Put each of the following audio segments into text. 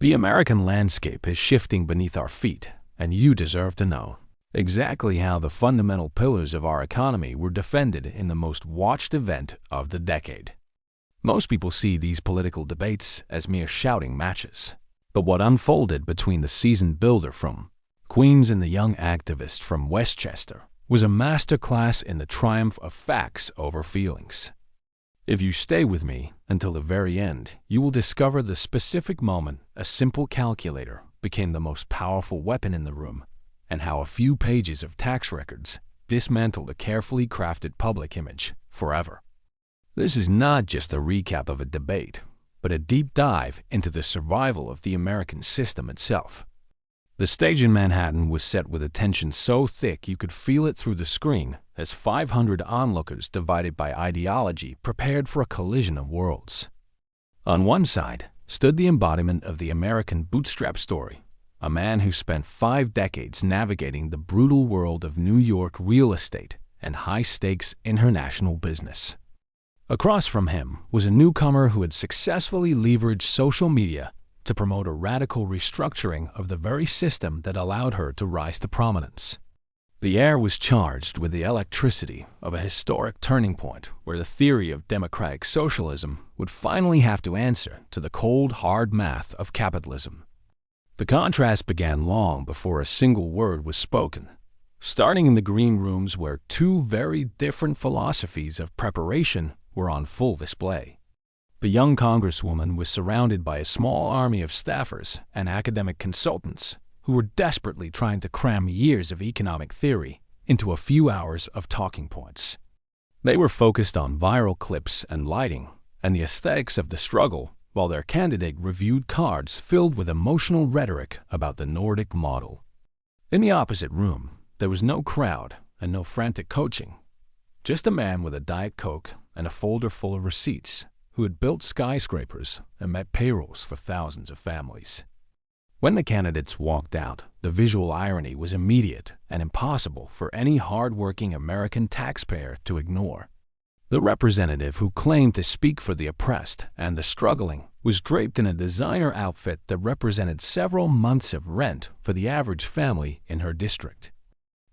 The American landscape is shifting beneath our feet, and you deserve to know exactly how the fundamental pillars of our economy were defended in the most watched event of the decade. Most people see these political debates as mere shouting matches, but what unfolded between the seasoned builder from Queens and the young activist from Westchester was a masterclass in the triumph of facts over feelings. If you stay with me until the very end, you will discover the specific moment a simple calculator became the most powerful weapon in the room, and how a few pages of tax records dismantled a carefully crafted public image forever. This is not just a recap of a debate, but a deep dive into the survival of the American system itself. The stage in Manhattan was set with a tension so thick you could feel it through the screen as 500 onlookers divided by ideology prepared for a collision of worlds. On one side stood the embodiment of the American bootstrap story, a man who spent 5 decades navigating the brutal world of New York real estate and high-stakes international business. Across from him was a newcomer who had successfully leveraged social media to promote a radical restructuring of the very system that allowed her to rise to prominence. The air was charged with the electricity of a historic turning point where the theory of democratic socialism would finally have to answer to the cold, hard math of capitalism. The contrast began long before a single word was spoken, starting in the green rooms where 2 very different philosophies of preparation were on full display. The young congresswoman was surrounded by a small army of staffers and academic consultants who were desperately trying to cram years of economic theory into a few hours of talking points. They were focused on viral clips and lighting and the aesthetics of the struggle, while their candidate reviewed cards filled with emotional rhetoric about the Nordic model. In the opposite room, there was no crowd and no frantic coaching, just a man with a Diet Coke and a folder full of receipts who had built skyscrapers and met payrolls for thousands of families. When the candidates walked out, the visual irony was immediate and impossible for any hard-working American taxpayer to ignore. The representative who claimed to speak for the oppressed and the struggling was draped in a designer outfit that represented several months of rent for the average family in her district.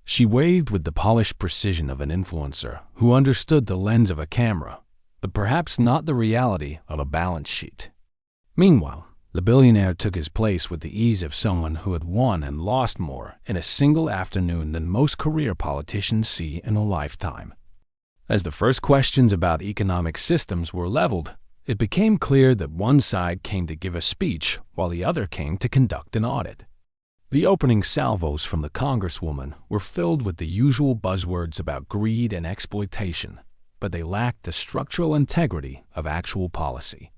She waved with the polished precision of an influencer who understood the lens of a camera, but perhaps not the reality of a balance sheet. Meanwhile, the billionaire took his place with the ease of someone who had won and lost more in a single afternoon than most career politicians see in a lifetime. As the first questions about economic systems were leveled, it became clear that one side came to give a speech while the other came to conduct an audit. The opening salvos from the congresswoman were filled with the usual buzzwords about greed and exploitation, but they lacked the structural integrity of actual policy.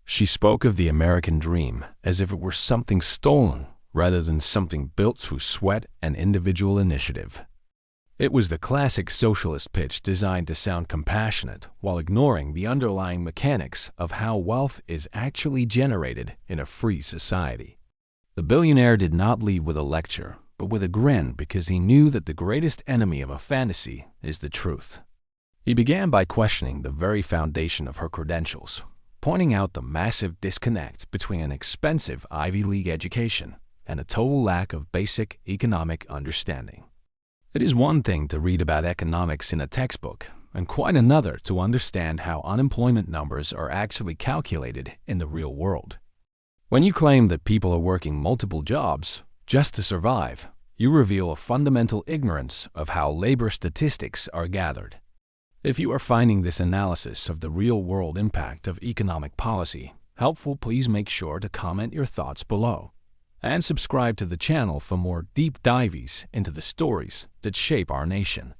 She spoke of the American dream as if it were something stolen rather than something built through sweat and individual initiative. It was the classic socialist pitch designed to sound compassionate while ignoring the underlying mechanics of how wealth is actually generated in a free society. The billionaire did not leave with a lecture, but with a grin because he knew that the greatest enemy of a fantasy is the truth. He began by questioning the very foundation of her credentials, pointing out the massive disconnect between an expensive Ivy League education and a total lack of basic economic understanding. It is one thing to read about economics in a textbook, and quite another to understand how unemployment numbers are actually calculated in the real world. When you claim that people are working multiple jobs just to survive, you reveal a fundamental ignorance of how labor statistics are gathered. If you are finding this analysis of the real-world impact of economic policy helpful, please make sure to comment your thoughts below and subscribe to the channel for more deep dives into the stories that shape our nation.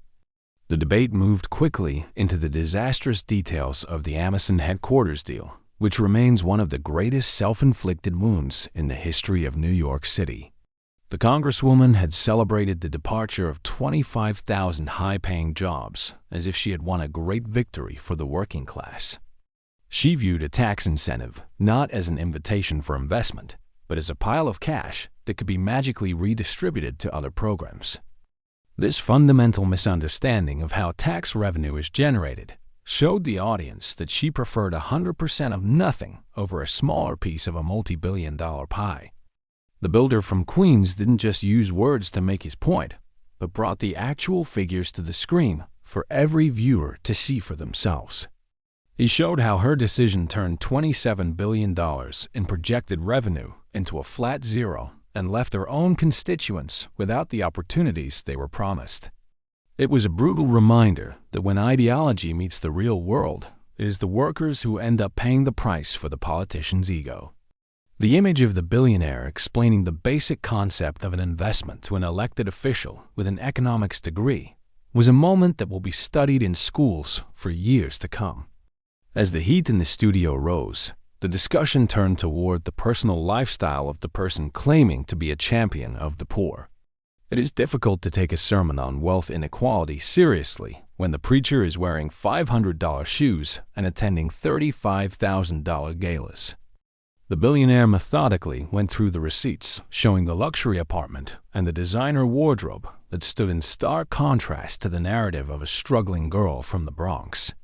The debate moved quickly into the disastrous details of the Amazon headquarters deal, which remains one of the greatest self-inflicted wounds in the history of New York City. The congresswoman had celebrated the departure of 25,000 high-paying jobs as if she had won a great victory for the working class. She viewed a tax incentive not as an invitation for investment, but as a pile of cash that could be magically redistributed to other programs. This fundamental misunderstanding of how tax revenue is generated showed the audience that she preferred 100% of nothing over a smaller piece of a multi-billion-dollar pie. The builder from Queens didn't just use words to make his point, but brought the actual figures to the screen for every viewer to see for themselves. He showed how her decision turned $27 billion in projected revenue into a flat zero and left their own constituents without the opportunities they were promised. It was a brutal reminder that when ideology meets the real world, it is the workers who end up paying the price for the politician's ego. The image of the billionaire explaining the basic concept of an investment to an elected official with an economics degree was a moment that will be studied in schools for years to come. As the heat in the studio rose, the discussion turned toward the personal lifestyle of the person claiming to be a champion of the poor. It is difficult to take a sermon on wealth inequality seriously when the preacher is wearing $500 shoes and attending $35,000 galas. The billionaire methodically went through the receipts, showing the luxury apartment and the designer wardrobe that stood in stark contrast to the narrative of a struggling girl from the Bronx.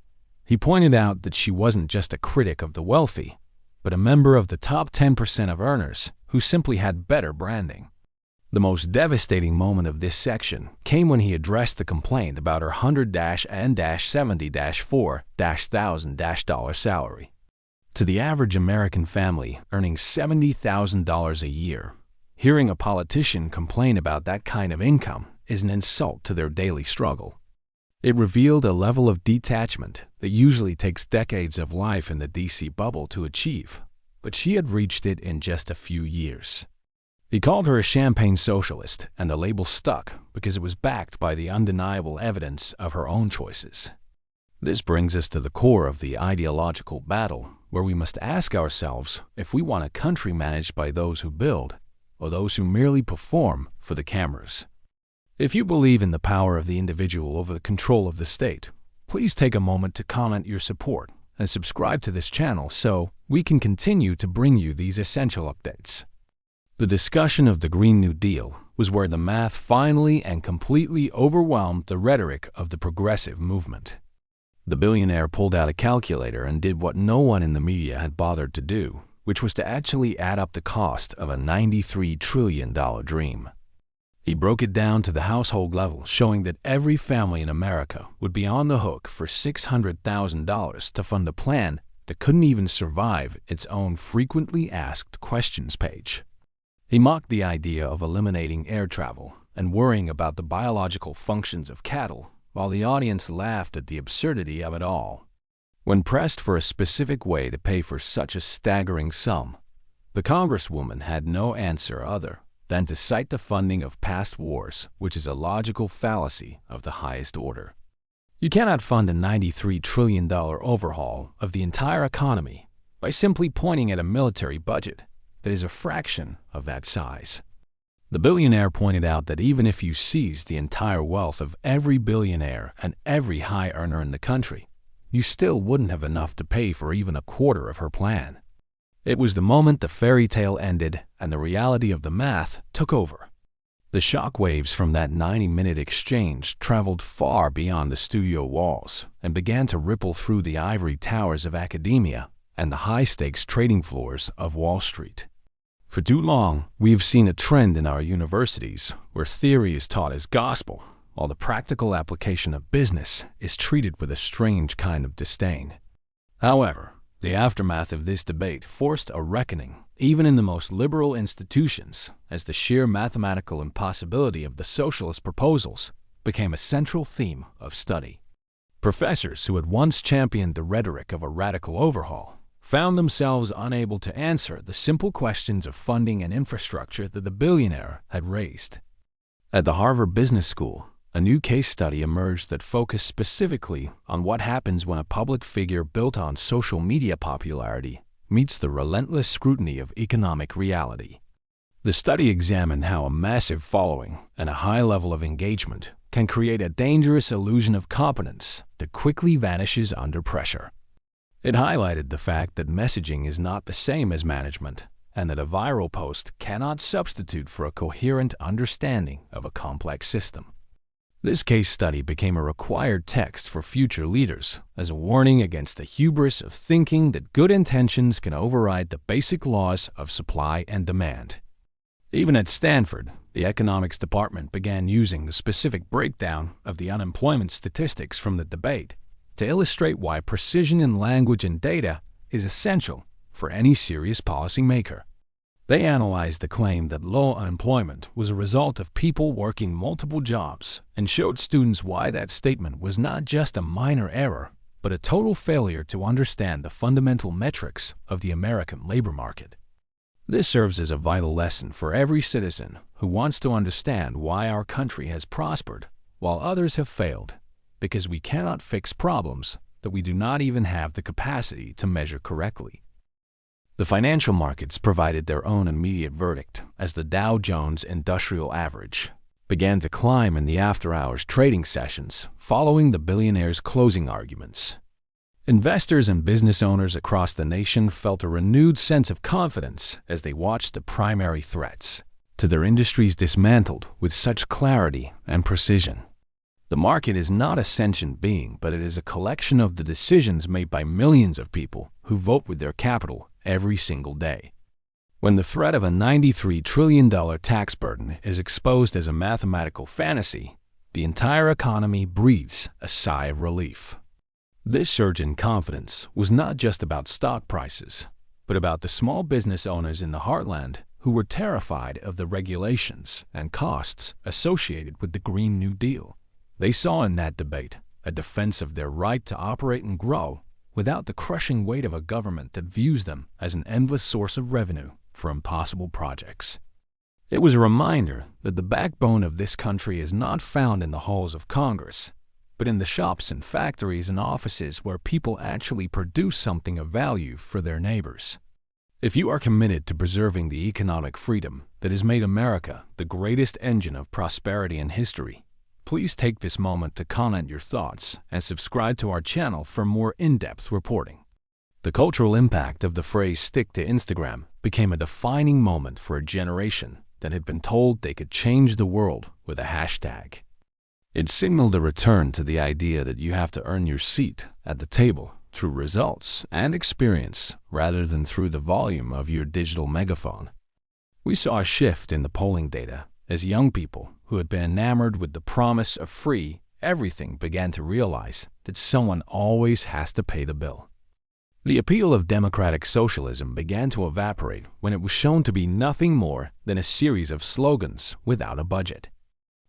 He pointed out that she wasn't just a critic of the wealthy, but a member of the top 10% of earners who simply had better branding. The most devastating moment of this section came when he addressed the complaint about her $100,000-$70,000 salary. To the average American family earning $70,000 a year, hearing a politician complain about that kind of income is an insult to their daily struggle. It revealed a level of detachment that usually takes decades of life in the DC bubble to achieve, but she had reached it in just a few years. He called her a champagne socialist, and the label stuck because it was backed by the undeniable evidence of her own choices. This brings us to the core of the ideological battle, where we must ask ourselves if we want a country managed by those who build or those who merely perform for the cameras. If you believe in the power of the individual over the control of the state, please take a moment to comment your support and subscribe to this channel so we can continue to bring you these essential updates. The discussion of the Green New Deal was where the math finally and completely overwhelmed the rhetoric of the progressive movement. The billionaire pulled out a calculator and did what no one in the media had bothered to do, which was to actually add up the cost of a $93 trillion dream. He broke it down to the household level, showing that every family in America would be on the hook for $600,000 to fund a plan that couldn't even survive its own frequently asked questions page. He mocked the idea of eliminating air travel and worrying about the biological functions of cattle, while the audience laughed at the absurdity of it all. When pressed for a specific way to pay for such a staggering sum, the Congresswoman had no answer other than to cite the funding of past wars, which is a logical fallacy of the highest order. You cannot fund a $93 trillion overhaul of the entire economy by simply pointing at a military budget that is a fraction of that size. The billionaire pointed out that even if you seized the entire wealth of every billionaire and every high earner in the country, you still wouldn't have enough to pay for even a quarter of her plan. It was the moment the fairy tale ended and the reality of the math took over. The shockwaves from that 90-minute exchange traveled far beyond the studio walls and began to ripple through the ivory towers of academia and the high-stakes trading floors of Wall Street. For too long, we have seen a trend in our universities where theory is taught as gospel, while the practical application of business is treated with a strange kind of disdain. However, the aftermath of this debate forced a reckoning, even in the most liberal institutions, as the sheer mathematical impossibility of the socialist proposals became a central theme of study. Professors who had once championed the rhetoric of a radical overhaul found themselves unable to answer the simple questions of funding and infrastructure that the billionaire had raised. At the Harvard Business School, a new case study emerged that focused specifically on what happens when a public figure built on social media popularity meets the relentless scrutiny of economic reality. The study examined how a massive following and a high level of engagement can create a dangerous illusion of competence that quickly vanishes under pressure. It highlighted the fact that messaging is not the same as management, and that a viral post cannot substitute for a coherent understanding of a complex system. This case study became a required text for future leaders as a warning against the hubris of thinking that good intentions can override the basic laws of supply and demand. Even at Stanford, the economics department began using the specific breakdown of the unemployment statistics from the debate to illustrate why precision in language and data is essential for any serious policymaker. They analyzed the claim that low unemployment was a result of people working multiple jobs and showed students why that statement was not just a minor error, but a total failure to understand the fundamental metrics of the American labor market. This serves as a vital lesson for every citizen who wants to understand why our country has prospered while others have failed, because we cannot fix problems that we do not even have the capacity to measure correctly. The financial markets provided their own immediate verdict as the Dow Jones Industrial Average began to climb in the after-hours trading sessions following the billionaire's closing arguments. Investors and business owners across the nation felt a renewed sense of confidence as they watched the primary threats to their industries dismantled with such clarity and precision. The market is not a sentient being, but it is a collection of the decisions made by millions of people who vote with their capital every single day. When the threat of a $93 trillion tax burden is exposed as a mathematical fantasy, the entire economy breathes a sigh of relief. This surge in confidence was not just about stock prices, but about the small business owners in the heartland who were terrified of the regulations and costs associated with the Green New Deal. They saw in that debate a defense of their right to operate and grow without the crushing weight of a government that views them as an endless source of revenue for impossible projects. It was a reminder that the backbone of this country is not found in the halls of Congress, but in the shops and factories and offices where people actually produce something of value for their neighbors. If you are committed to preserving the economic freedom that has made America the greatest engine of prosperity in history, please take this moment to comment your thoughts and subscribe to our channel for more in-depth reporting. The cultural impact of the phrase "stick to Instagram" became a defining moment for a generation that had been told they could change the world with a hashtag. It signaled a return to the idea that you have to earn your seat at the table through results and experience rather than through the volume of your digital megaphone. We saw a shift in the polling data as young people who had been enamored with the promise of free everything began to realize that someone always has to pay the bill. The appeal of democratic socialism began to evaporate when it was shown to be nothing more than a series of slogans without a budget.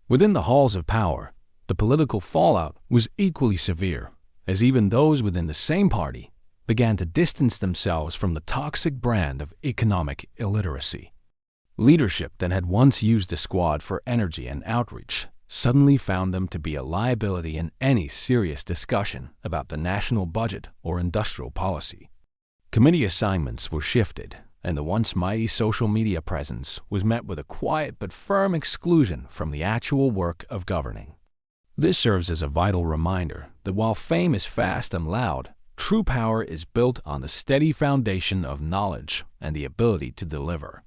Within the halls of power, the political fallout was equally severe, as even those within the same party began to distance themselves from the toxic brand of economic illiteracy. Leadership that had once used the squad for energy and outreach suddenly found them to be a liability in any serious discussion about the national budget or industrial policy. Committee assignments were shifted, and the once mighty social media presence was met with a quiet but firm exclusion from the actual work of governing. This serves as a vital reminder that while fame is fast and loud, true power is built on the steady foundation of knowledge and the ability to deliver.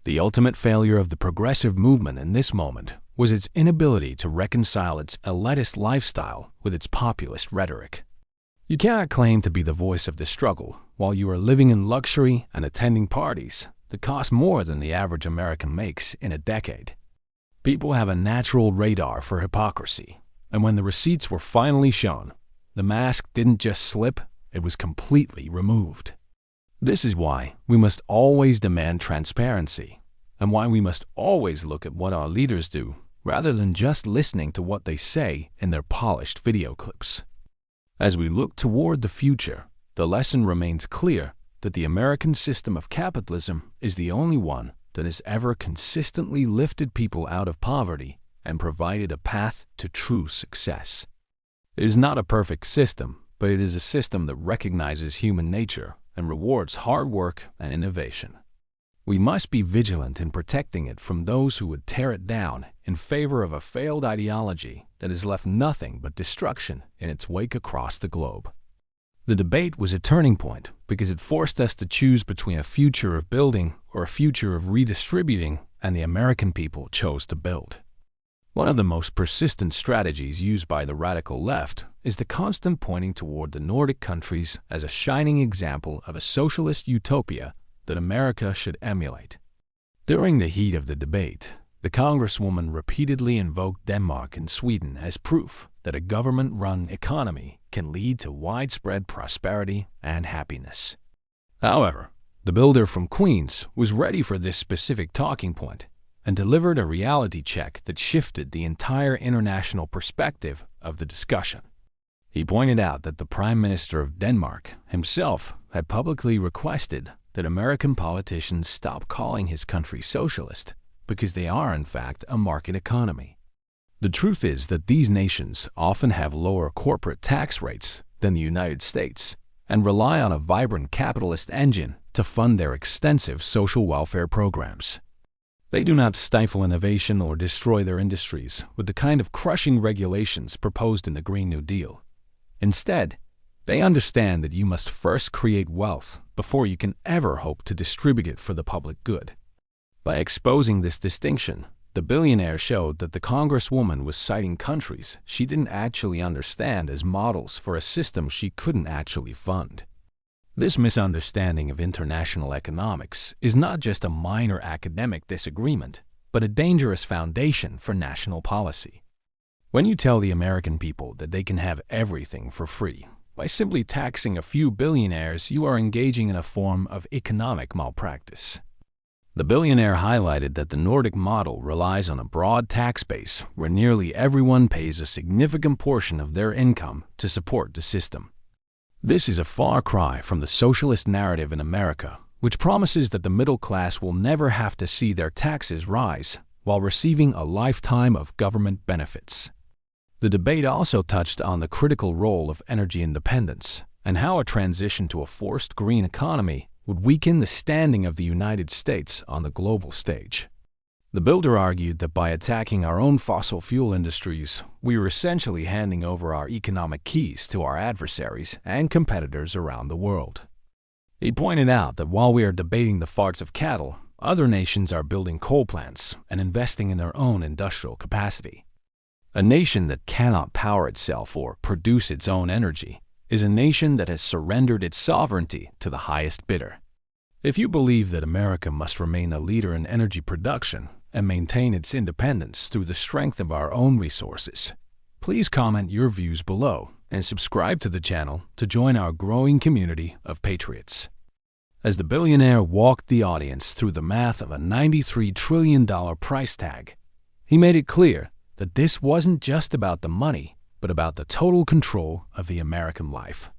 The ultimate failure of the progressive movement in this moment was its inability to reconcile its elitist lifestyle with its populist rhetoric. You cannot claim to be the voice of the struggle while you are living in luxury and attending parties that cost more than the average American makes in a decade. People have a natural radar for hypocrisy, and when the receipts were finally shown, the mask didn't just slip, it was completely removed. This is why we must always demand transparency, and why we must always look at what our leaders do rather than just listening to what they say in their polished video clips. As we look toward the future, the lesson remains clear that the American system of capitalism is the only one that has ever consistently lifted people out of poverty and provided a path to true success. It is not a perfect system, but it is a system that recognizes human nature and rewards hard work and innovation. We must be vigilant in protecting it from those who would tear it down in favor of a failed ideology that has left nothing but destruction in its wake across the globe. The debate was a turning point because it forced us to choose between a future of building or a future of redistributing, and the American people chose to build. One of the most persistent strategies used by the radical left is the constant pointing toward the Nordic countries as a shining example of a socialist utopia that America should emulate. During the heat of the debate, the Congresswoman repeatedly invoked Denmark and Sweden as proof that a government-run economy can lead to widespread prosperity and happiness. However, the builder from Queens was ready for this specific talking point and delivered a reality check that shifted the entire international perspective of the discussion. He pointed out that the Prime Minister of Denmark himself had publicly requested that American politicians stop calling his country socialist because they are, in fact, a market economy. The truth is that these nations often have lower corporate tax rates than the United States and rely on a vibrant capitalist engine to fund their extensive social welfare programs. They do not stifle innovation or destroy their industries with the kind of crushing regulations proposed in the Green New Deal. Instead, they understand that you must first create wealth before you can ever hope to distribute it for the public good. By exposing this distinction, the billionaire showed that the Congresswoman was citing countries she didn't actually understand as models for a system she couldn't actually fund. This misunderstanding of international economics is not just a minor academic disagreement, but a dangerous foundation for national policy. When you tell the American people that they can have everything for free, by simply taxing a few billionaires, you are engaging in a form of economic malpractice. The billionaire highlighted that the Nordic model relies on a broad tax base where nearly everyone pays a significant portion of their income to support the system. This is a far cry from the socialist narrative in America, which promises that the middle class will never have to see their taxes rise while receiving a lifetime of government benefits. The debate also touched on the critical role of energy independence and how a transition to a forced green economy would weaken the standing of the United States on the global stage. The builder argued that by attacking our own fossil fuel industries, we are essentially handing over our economic keys to our adversaries and competitors around the world. He pointed out that while we are debating the farts of cattle, other nations are building coal plants and investing in their own industrial capacity. A nation that cannot power itself or produce its own energy is a nation that has surrendered its sovereignty to the highest bidder. If you believe that America must remain a leader in energy production and maintain its independence through the strength of our own resources, please comment your views below and subscribe to the channel to join our growing community of patriots. As the billionaire walked the audience through the math of a $93 trillion price tag, he made it clear that this wasn't just about the money, but about the total control of the American life.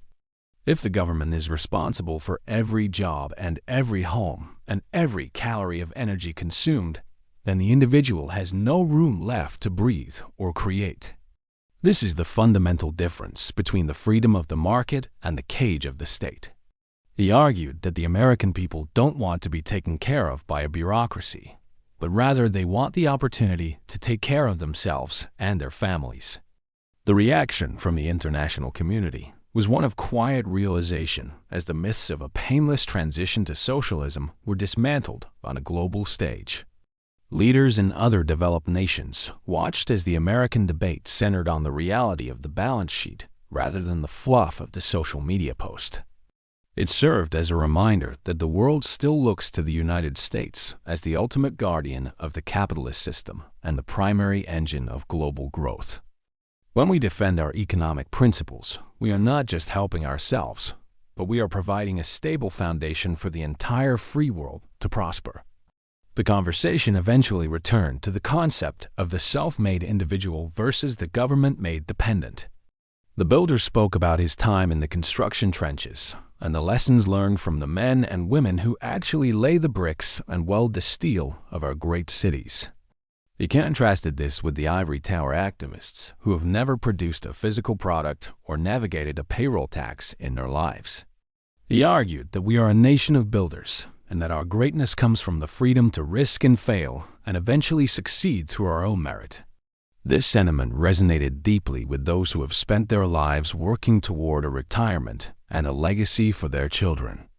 If the government is responsible for every job and every home and every calorie of energy consumed, then the individual has no room left to breathe or create. This is the fundamental difference between the freedom of the market and the cage of the state. He argued that the American people don't want to be taken care of by a bureaucracy, but rather they want the opportunity to take care of themselves and their families. The reaction from the international community was one of quiet realization as the myths of a painless transition to socialism were dismantled on a global stage. Leaders in other developed nations watched as the American debate centered on the reality of the balance sheet rather than the fluff of the social media post. It served as a reminder that the world still looks to the United States as the ultimate guardian of the capitalist system and the primary engine of global growth. When we defend our economic principles, we are not just helping ourselves, but we are providing a stable foundation for the entire free world to prosper. The conversation eventually returned to the concept of the self-made individual versus the government-made dependent. The builder spoke about his time in the construction trenches and the lessons learned from the men and women who actually lay the bricks and weld the steel of our great cities. He contrasted this with the ivory tower activists who have never produced a physical product or navigated a payroll tax in their lives. He argued that we are a nation of builders and that our greatness comes from the freedom to risk and fail and eventually succeed through our own merit. This sentiment resonated deeply with those who have spent their lives working toward a retirement and a legacy for their children.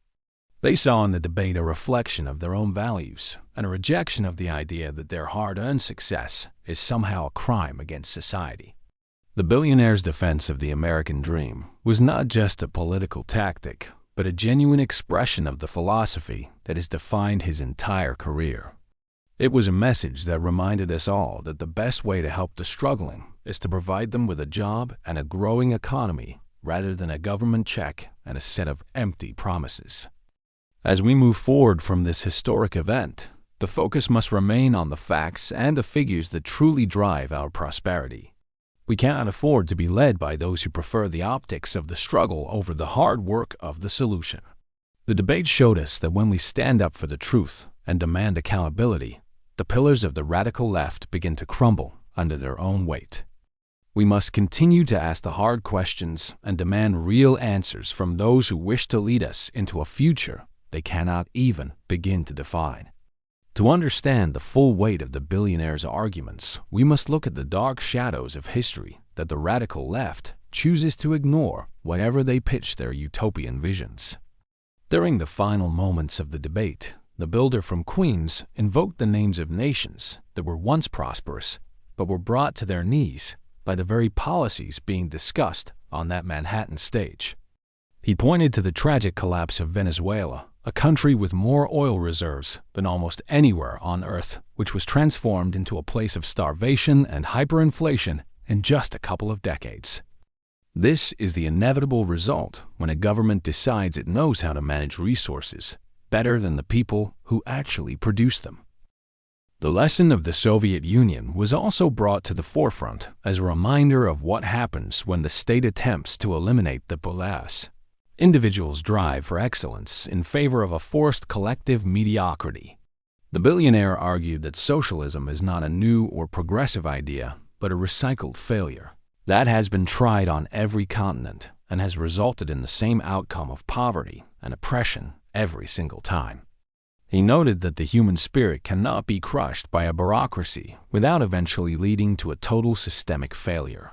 They saw in the debate a reflection of their own values and a rejection of the idea that their hard-earned success is somehow a crime against society. The billionaire's defense of the American dream was not just a political tactic, but a genuine expression of the philosophy that has defined his entire career. It was a message that reminded us all that the best way to help the struggling is to provide them with a job and a growing economy rather than a government check and a set of empty promises. As we move forward from this historic event, the focus must remain on the facts and the figures that truly drive our prosperity. We cannot afford to be led by those who prefer the optics of the struggle over the hard work of the solution. The debate showed us that when we stand up for the truth and demand accountability, the pillars of the radical left begin to crumble under their own weight. We must continue to ask the hard questions and demand real answers from those who wish to lead us into a future they cannot even begin to define. To understand the full weight of the billionaire's arguments, we must look at the dark shadows of history that the radical left chooses to ignore whenever they pitch their utopian visions. During the final moments of the debate, the builder from Queens invoked the names of nations that were once prosperous but were brought to their knees by the very policies being discussed on that Manhattan stage. He pointed to the tragic collapse of Venezuela, a country with more oil reserves than almost anywhere on Earth, which was transformed into a place of starvation and hyperinflation in just a couple of decades. This is the inevitable result when a government decides it knows how to manage resources better than the people who actually produce them. The lesson of the Soviet Union was also brought to the forefront as a reminder of what happens when the state attempts to eliminate the polis. Individuals drive for excellence in favor of a forced collective mediocrity. The billionaire argued that socialism is not a new or progressive idea, but a recycled failure that has been tried on every continent and has resulted in the same outcome of poverty and oppression every single time. He noted that the human spirit cannot be crushed by a bureaucracy without eventually leading to a total systemic failure.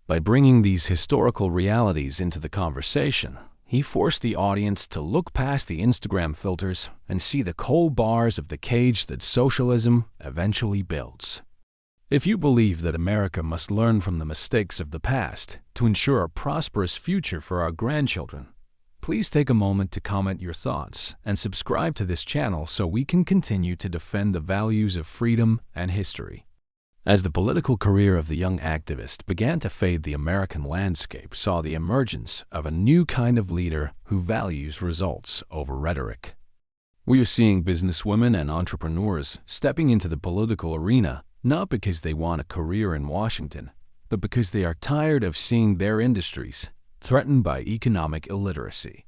By bringing these historical realities into the conversation, he forced the audience to look past the Instagram filters and see the cold bars of the cage that socialism eventually builds. If you believe that America must learn from the mistakes of the past to ensure a prosperous future for our grandchildren, please take a moment to comment your thoughts and subscribe to this channel so we can continue to defend the values of freedom and history. As the political career of the young activist began to fade, the American landscape saw the emergence of a new kind of leader who values results over rhetoric. We are seeing businesswomen and entrepreneurs stepping into the political arena not because they want a career in Washington, but because they are tired of seeing their industries threatened by economic illiteracy.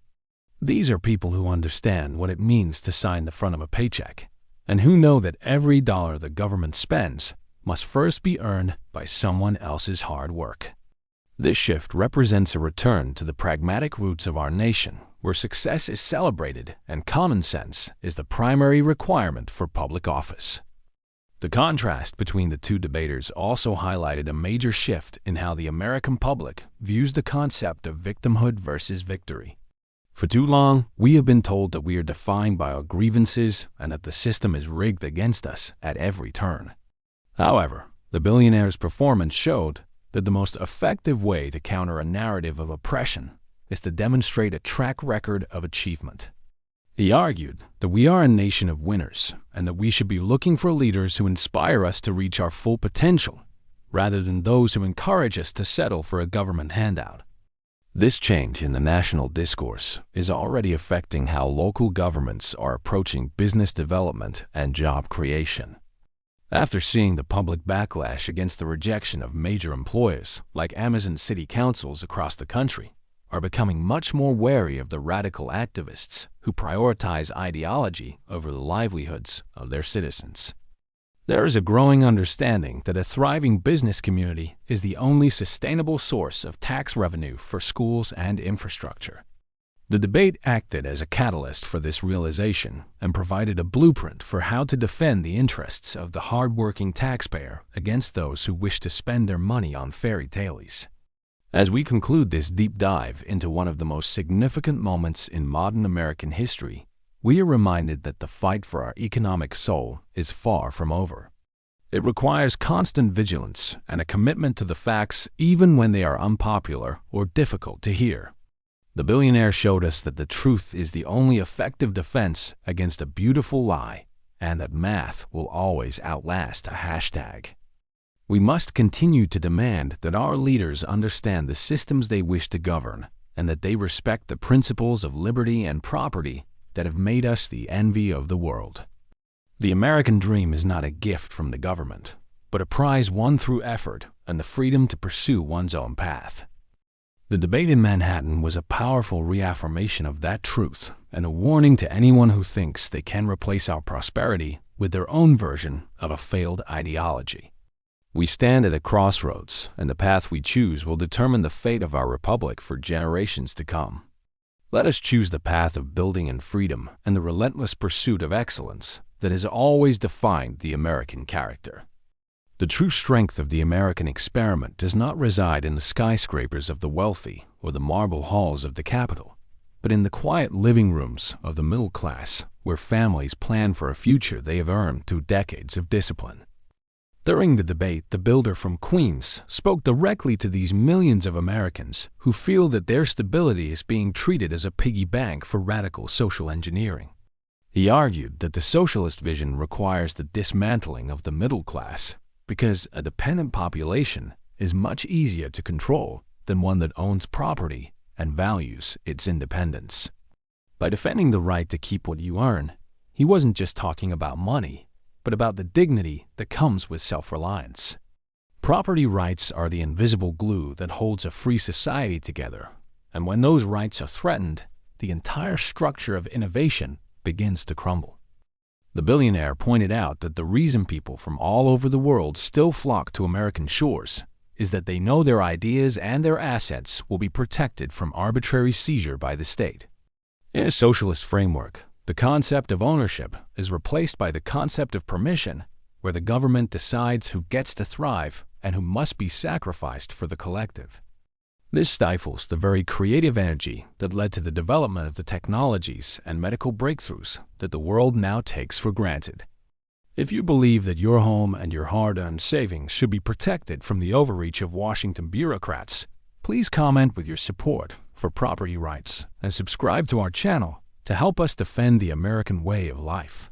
These are people who understand what it means to sign the front of a paycheck, and who know that every dollar the government spends must first be earned by someone else's hard work. This shift represents a return to the pragmatic roots of our nation, where success is celebrated and common sense is the primary requirement for public office. The contrast between the two debaters also highlighted a major shift in how the American public views the concept of victimhood versus victory. For too long, we have been told that we are defined by our grievances and that the system is rigged against us at every turn. However, the billionaire's performance showed that the most effective way to counter a narrative of oppression is to demonstrate a track record of achievement. He argued that we are a nation of winners and that we should be looking for leaders who inspire us to reach our full potential, rather than those who encourage us to settle for a government handout. This change in the national discourse is already affecting how local governments are approaching business development and job creation. After seeing the public backlash against the rejection of major employers like Amazon city councils across the country, are becoming much more wary of the radical activists who prioritize ideology over the livelihoods of their citizens. There is a growing understanding that a thriving business community is the only sustainable source of tax revenue for schools and infrastructure. The debate acted as a catalyst for this realization and provided a blueprint for how to defend the interests of the hard-working taxpayer against those who wish to spend their money on fairy tales. As we conclude this deep dive into one of the most significant moments in modern American history, we are reminded that the fight for our economic soul is far from over. It requires constant vigilance and a commitment to the facts even when they are unpopular or difficult to hear. The billionaire showed us that the truth is the only effective defense against a beautiful lie, and that math will always outlast a hashtag. We must continue to demand that our leaders understand the systems they wish to govern and that they respect the principles of liberty and property that have made us the envy of the world. The American dream is not a gift from the government, but a prize won through effort and the freedom to pursue one's own path. The debate in Manhattan was a powerful reaffirmation of that truth and a warning to anyone who thinks they can replace our prosperity with their own version of a failed ideology. We stand at a crossroads, and the path we choose will determine the fate of our republic for generations to come. Let us choose the path of building and freedom and the relentless pursuit of excellence that has always defined the American character. The true strength of the American experiment does not reside in the skyscrapers of the wealthy or the marble halls of the Capitol, but in the quiet living rooms of the middle class, where families plan for a future they have earned through decades of discipline. During the debate, the builder from Queens spoke directly to these millions of Americans who feel that their stability is being treated as a piggy bank for radical social engineering. He argued that the socialist vision requires the dismantling of the middle class because a dependent population is much easier to control than one that owns property and values its independence. By defending the right to keep what you earn, he wasn't just talking about money, but about the dignity that comes with self-reliance. Property rights are the invisible glue that holds a free society together, and when those rights are threatened, the entire structure of innovation begins to crumble. The billionaire pointed out that the reason people from all over the world still flock to American shores is that they know their ideas and their assets will be protected from arbitrary seizure by the state. In a socialist framework, the concept of ownership is replaced by the concept of permission, where the government decides who gets to thrive and who must be sacrificed for the collective. This stifles the very creative energy that led to the development of the technologies and medical breakthroughs that the world now takes for granted. If you believe that your home and your hard-earned savings should be protected from the overreach of Washington bureaucrats, please comment with your support for property rights and subscribe to our channel to help us defend the American way of life.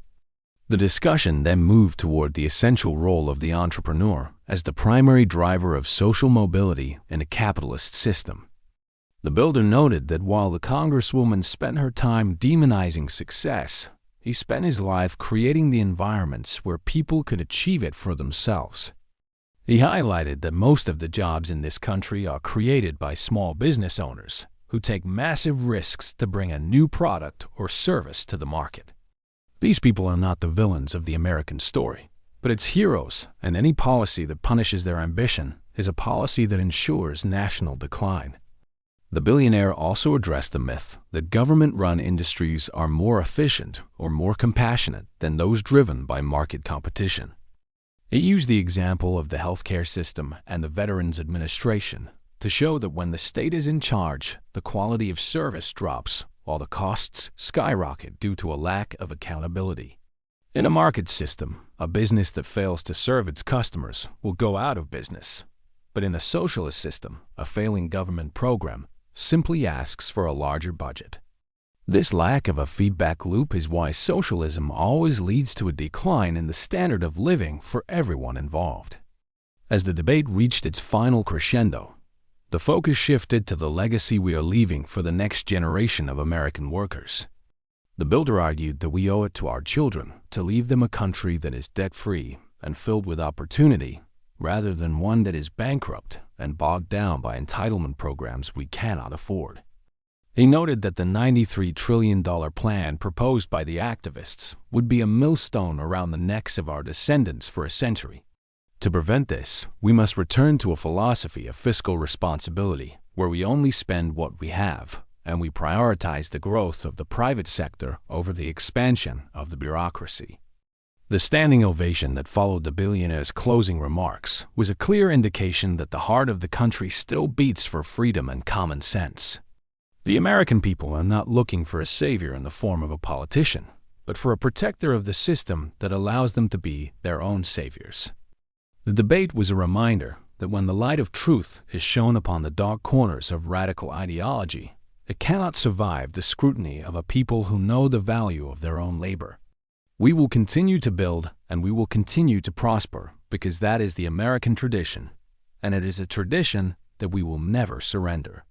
The discussion then moved toward the essential role of the entrepreneur as the primary driver of social mobility in a capitalist system. The builder noted that while the Congresswoman spent her time demonizing success, he spent his life creating the environments where people could achieve it for themselves. He highlighted that most of the jobs in this country are created by small business owners who take massive risks to bring a new product or service to the market. These people are not the villains of the American story, but its heroes, and any policy that punishes their ambition is a policy that ensures national decline. The billionaire also addressed the myth that government-run industries are more efficient or more compassionate than those driven by market competition. He used the example of the healthcare system and the Veterans Administration to show that when the state is in charge, the quality of service drops while the costs skyrocket due to a lack of accountability. In a market system, a business that fails to serve its customers will go out of business. But in a socialist system, a failing government program simply asks for a larger budget. This lack of a feedback loop is why socialism always leads to a decline in the standard of living for everyone involved. As the debate reached its final crescendo, the focus shifted to the legacy we are leaving for the next generation of American workers. The builder argued that we owe it to our children to leave them a country that is debt-free and filled with opportunity, rather than one that is bankrupt and bogged down by entitlement programs we cannot afford. He noted that the $93 trillion plan proposed by the activists would be a millstone around the necks of our descendants for a century. To prevent this, we must return to a philosophy of fiscal responsibility, where we only spend what we have, and we prioritize the growth of the private sector over the expansion of the bureaucracy. The standing ovation that followed the billionaire's closing remarks was a clear indication that the heart of the country still beats for freedom and common sense. The American people are not looking for a savior in the form of a politician, but for a protector of the system that allows them to be their own saviors. The debate was a reminder that when the light of truth is shone upon the dark corners of radical ideology, it cannot survive the scrutiny of a people who know the value of their own labor. We will continue to build and we will continue to prosper because that is the American tradition, and it is a tradition that we will never surrender.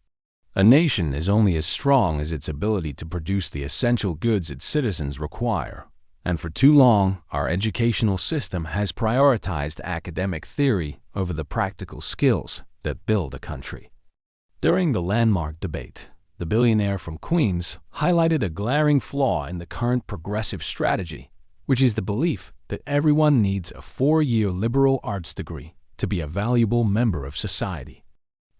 A nation is only as strong as its ability to produce the essential goods its citizens require, and for too long our educational system has prioritized academic theory over the practical skills that build a country. During the landmark debate, the billionaire from Queens highlighted a glaring flaw in the current progressive strategy, which is the belief that everyone needs a 4-year liberal arts degree to be a valuable member of society.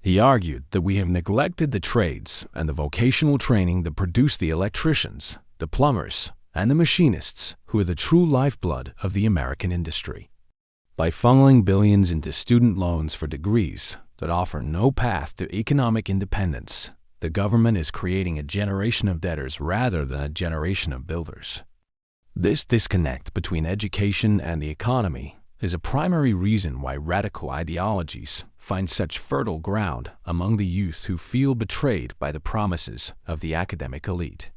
He argued that we have neglected the trades and the vocational training that produce the electricians, the plumbers, and the machinists who are the true lifeblood of the American industry. By funneling billions into student loans for degrees that offer no path to economic independence, the government is creating a generation of debtors rather than a generation of builders. This disconnect between education and the economy is a primary reason why radical ideologies find such fertile ground among the youth who feel betrayed by the promises of the academic elite.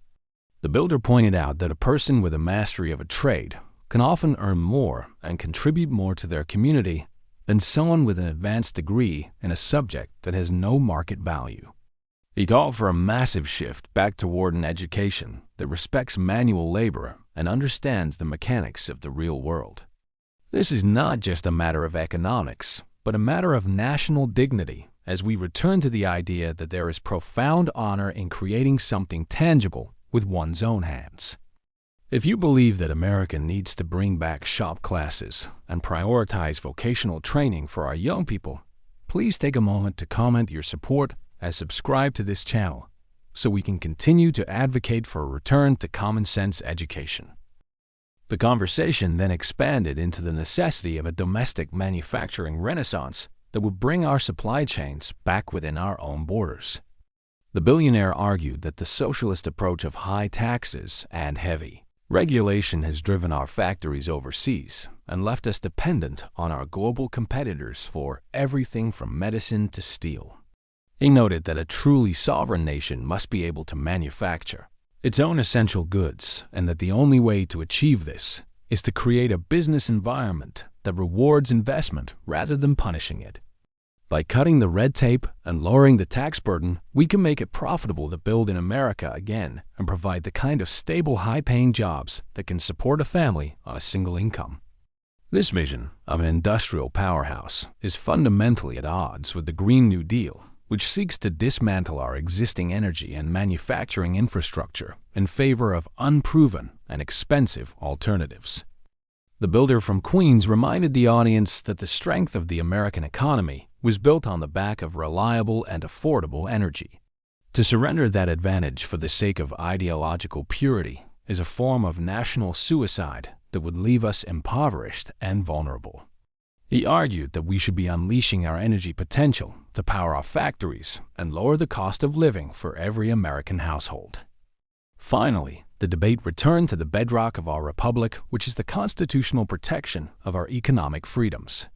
The builder pointed out that a person with a mastery of a trade can often earn more and contribute more to their community than someone with an advanced degree in a subject that has no market value. He called for a massive shift back toward an education that respects manual labor and understands the mechanics of the real world. This is not just a matter of economics, but a matter of national dignity as we return to the idea that there is profound honor in creating something tangible with one's own hands. If you believe that America needs to bring back shop classes and prioritize vocational training for our young people, please take a moment to comment your support and subscribe to this channel so we can continue to advocate for a return to common sense education. The conversation then expanded into the necessity of a domestic manufacturing renaissance that would bring our supply chains back within our own borders. The billionaire argued that the socialist approach of high taxes and heavy regulation has driven our factories overseas and left us dependent on our global competitors for everything from medicine to steel. He noted that a truly sovereign nation must be able to manufacture its own essential goods, and that the only way to achieve this is to create a business environment that rewards investment rather than punishing it. By cutting the red tape and lowering the tax burden, we can make it profitable to build in America again and provide the kind of stable, high-paying jobs that can support a family on a single income. This vision of an industrial powerhouse is fundamentally at odds with the Green New Deal, which seeks to dismantle our existing energy and manufacturing infrastructure in favor of unproven and expensive alternatives. The builder from Queens reminded the audience that the strength of the American economy was built on the back of reliable and affordable energy. To surrender that advantage for the sake of ideological purity is a form of national suicide that would leave us impoverished and vulnerable. He argued that we should be unleashing our energy potential to power our factories and lower the cost of living for every American household. Finally, the debate returned to the bedrock of our republic, which is the constitutional protection of our economic freedoms.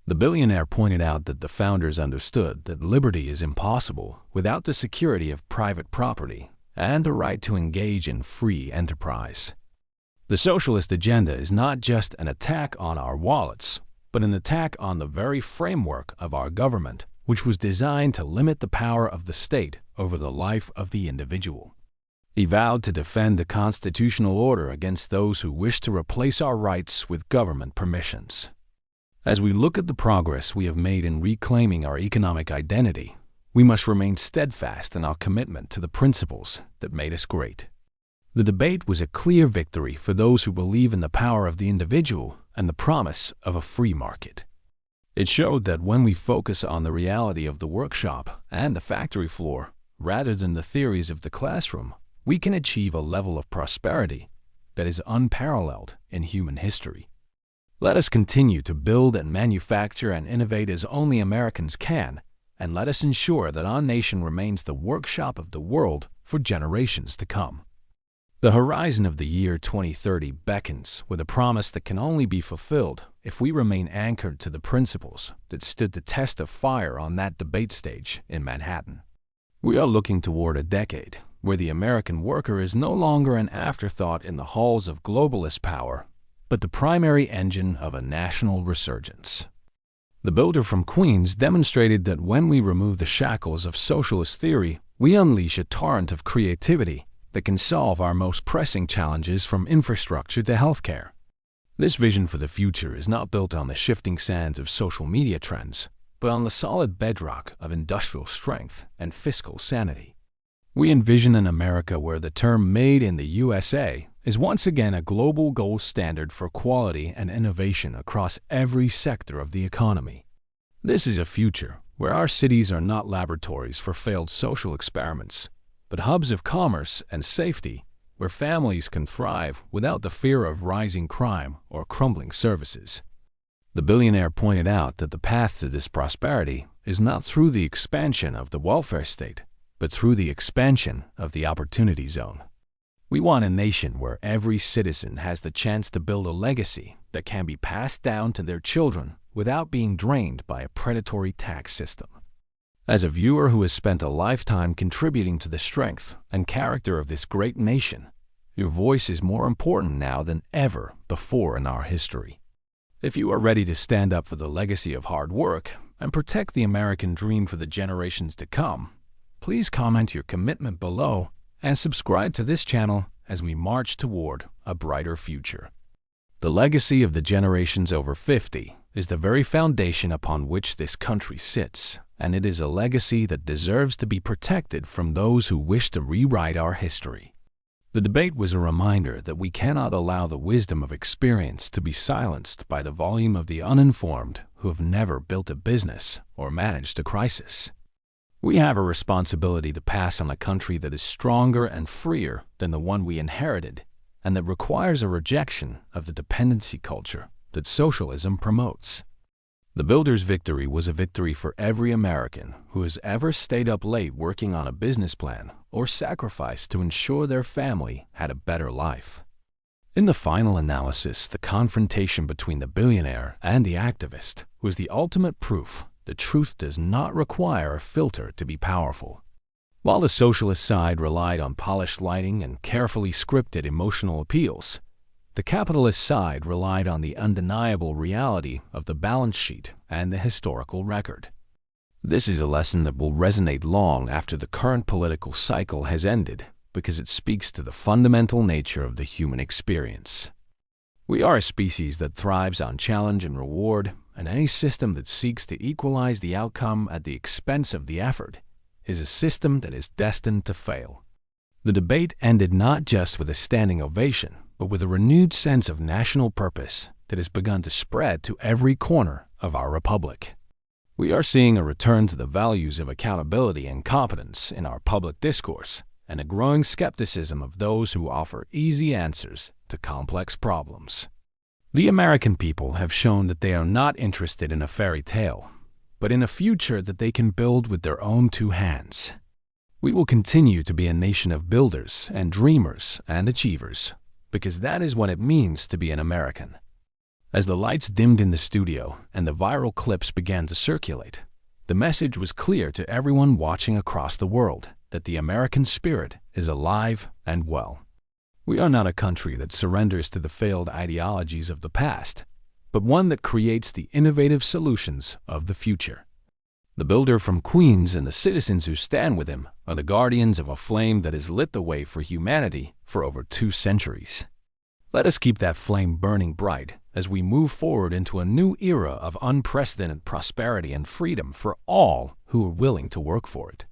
The billionaire pointed out that the founders understood that liberty is impossible without the security of private property and the right to engage in free enterprise. The socialist agenda is not just an attack on our wallets, but an attack on the very framework of our government, which was designed to limit the power of the state over the life of the individual. He vowed to defend the constitutional order against those who wish to replace our rights with government permissions. As we look at the progress we have made in reclaiming our economic identity, we must remain steadfast in our commitment to the principles that made us great. The debate was a clear victory for those who believe in the power of the individual and the promise of a free market. It showed that when we focus on the reality of the workshop and the factory floor, rather than the theories of the classroom, we can achieve a level of prosperity that is unparalleled in human history. Let us continue to build and manufacture and innovate as only Americans can, and let us ensure that our nation remains the workshop of the world for generations to come. The horizon of the year 2030 beckons with a promise that can only be fulfilled if we remain anchored to the principles that stood the test of fire on that debate stage in Manhattan. We are looking toward a decade where the American worker is no longer an afterthought in the halls of globalist power, but the primary engine of a national resurgence. The builder from Queens demonstrated that when we remove the shackles of socialist theory, we unleash a torrent of creativity that can solve our most pressing challenges from infrastructure to healthcare. This vision for the future is not built on the shifting sands of social media trends, but on the solid bedrock of industrial strength and fiscal sanity. We envision an America where the term "Made in the USA" is once again a global gold standard for quality and innovation across every sector of the economy. This is a future where our cities are not laboratories for failed social experiments, but hubs of commerce and safety where families can thrive without the fear of rising crime or crumbling services. The billionaire pointed out that the path to this prosperity is not through the expansion of the welfare state, but through the expansion of the opportunity zone. We want a nation where every citizen has the chance to build a legacy that can be passed down to their children without being drained by a predatory tax system. As a viewer who has spent a lifetime contributing to the strength and character of this great nation, your voice is more important now than ever before in our history. If you are ready to stand up for the legacy of hard work and protect the American dream for the generations to come, please comment your commitment below and subscribe to this channel as we march toward a brighter future. The legacy of the generations over 50 is the very foundation upon which this country sits, and it is a legacy that deserves to be protected from those who wish to rewrite our history. The debate was a reminder that we cannot allow the wisdom of experience to be silenced by the volume of the uninformed who have never built a business or managed a crisis. We have a responsibility to pass on a country that is stronger and freer than the one we inherited, and that requires a rejection of the dependency culture that socialism promotes. The builder's victory was a victory for every American who has ever stayed up late working on a business plan or sacrificed to ensure their family had a better life. In the final analysis, the confrontation between the billionaire and the activist was the ultimate proof that truth does not require a filter to be powerful. While the socialist side relied on polished lighting and carefully scripted emotional appeals, the capitalist side relied on the undeniable reality of the balance sheet and the historical record. This is a lesson that will resonate long after the current political cycle has ended, because it speaks to the fundamental nature of the human experience. We are a species that thrives on challenge and reward, and any system that seeks to equalize the outcome at the expense of the effort is a system that is destined to fail. The debate ended not just with a standing ovation, but with a renewed sense of national purpose that has begun to spread to every corner of our republic. We are seeing a return to the values of accountability and competence in our public discourse, and a growing skepticism of those who offer easy answers to complex problems. The American people have shown that they are not interested in a fairy tale, but in a future that they can build with their own two hands. We will continue to be a nation of builders and dreamers and achievers, because that is what it means to be an American. As the lights dimmed in the studio and the viral clips began to circulate, the message was clear to everyone watching across the world that the American spirit is alive and well. We are not a country that surrenders to the failed ideologies of the past, but one that creates the innovative solutions of the future. The builder from Queens and the citizens who stand with him are the guardians of a flame that has lit the way for humanity for over 2 centuries. Let us keep that flame burning bright as we move forward into a new era of unprecedented prosperity and freedom for all who are willing to work for it.